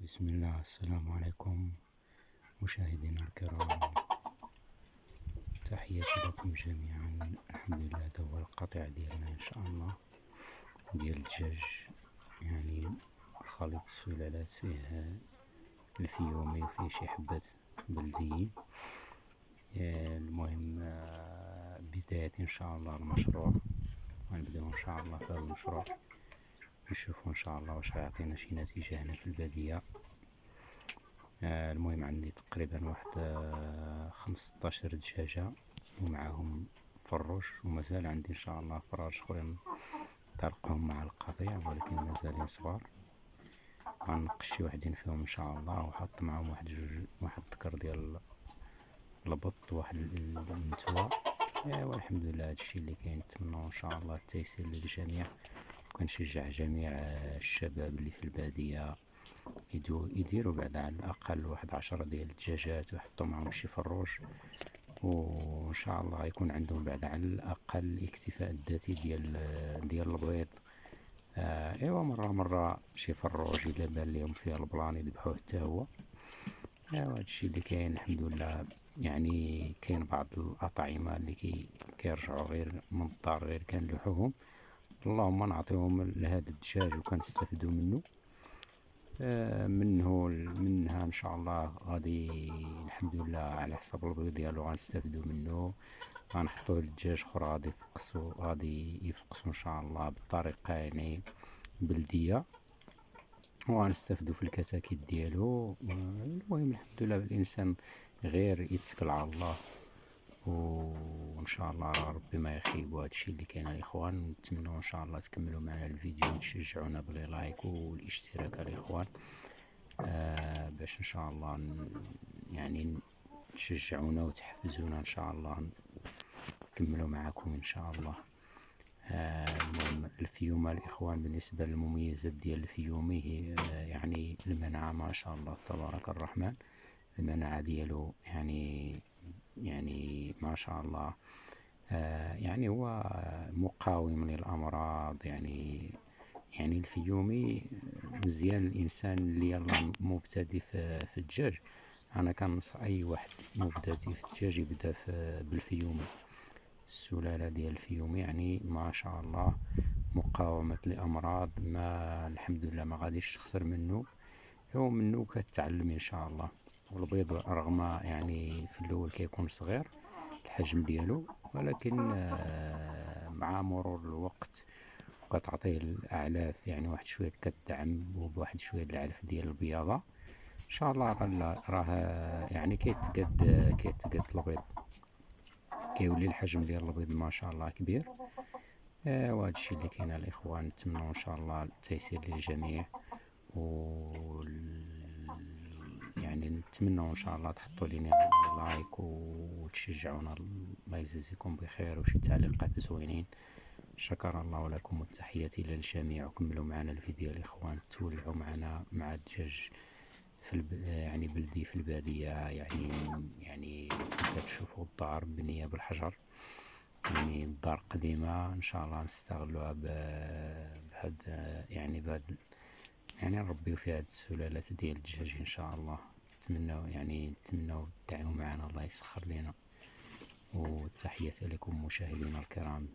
بسم الله. السلام عليكم مشاهدينا الكرام، تحياتي لكم جميعا. الحمد لله، هذا هو القطيع ديالنا ان شاء الله ديال الدجاج، يعني خليط السلالات، فيه الفيومي وفيه شي حبات بلديين. المهم بداية ان شاء الله المشروع، غنبداو ان شاء الله في هذا المشروع، نشوفو ان شاء الله واش غيعطينا شي نتيجة هنا في البادية. المهم عندي تقريبا واحد 15 دجاجة ومعاهم فروش، ومازال عندي ان شاء الله فراش اخرين طلقهم مع القطيع ولكن مازالين صغار. غنقش شي وحدين فيهم ان شاء الله، وحط معاهم واحد الذكر ديال البط وواحد النتوى. والحمد لله هادشي اللي كاين. نتمنى ان شاء الله التيسير للجميع، وكنشجع جميع الشباب اللي في البادية يديروا بعد على الأقل واحد 10 ديال الدجاجات ويحطوا معهم شي فروش، وإن شاء الله يكون عندهم بعد على الأقل الاكتفاء الذاتي ديال البيض. ايوا مرة شي فروش إلا بان ليهم فيها البلان يذبحوه حتى هو. ايوا هادشي اللي كاين الحمد لله. يعني كاين بعض الأطعمة اللي كيرجعوا غير من الدار، غير كنلوحوهم، اللهم نعطيهم لهذا الدجاج وكنستافدوا منه. منها ان شاء الله غادي الحمد لله على حسب البيض ديالو غنستافدوا منه. غنحطوه للدجاج اخر غادي يفقسوا ان شاء الله بطريقه يعني بلديه، وغنستافدوا في الكتاكيت ديالو. المهم الحمد لله الانسان غير يتكل على الله، وان شاء الله ربي ما يخيب. هادشي اللي كاين الاخوان. نتمنوا ان شاء الله تكملوا معنا الفيديو وتشجعونا بلي لايك والاشتراك الاخوان، باش ان شاء الله يعني تشجعونا وتحفزونا ان شاء الله نكملوا معكم ان شاء الله. المهم الفيومة الاخوان، بالنسبه للمميزات ديال الفيومي هي يعني المناعه ما شاء الله تبارك الرحمن. المناعه ديالو يعني ما شاء الله، يعني هو مقاوم للأمراض. يعني الفيومي مزيان الإنسان اللي يلا مبتدئ في الدجاج. أنا كنصح أي واحد مبتدئ في الدجاج يبدأ بالفيومي. السلالة ديال الفيومي يعني ما شاء الله مقاومة لأمراض، ما الحمد لله ما غاديش تخسر منه، هو منه كتعلم إن شاء الله. والبيض رغم يعني في الأول كيكون صغير الحجم ديالو، ولكن مع مرور الوقت وكتعطيه الأعلاف، يعني واحد شوية كتدعم بواحد شوية العلف ديال البياضة، إن شاء الله راه يعني كيتقد البيض، كيولي الحجم ديال البيض ما شاء الله كبير. وهذا الشيء اللي كاين الإخوان. نتمنى إن شاء الله التيسير للجميع، يعني نتمنى ان شاء الله تحطوا لنا لايك وتشجعونا. الله يجزيكم بخير، وشي تعليقات زوينين. شكر الله لكم والتحياتي للجميع، وكملوا معنا الفيديو الاخوان، تولعوا معنا مع الدجاج في يعني بلدي في البادية. يعني كتشوفوا الدار مبنية بالحجر، يعني الدار قديمة، ان شاء الله نستغلوها بهاد يعني نربيو في هاد السلالات ديال الدجاج ان شاء الله. نتمنوا تدعموا معنا، الله يسخر لنا. وتحياتي لكم مشاهدينا الكرام.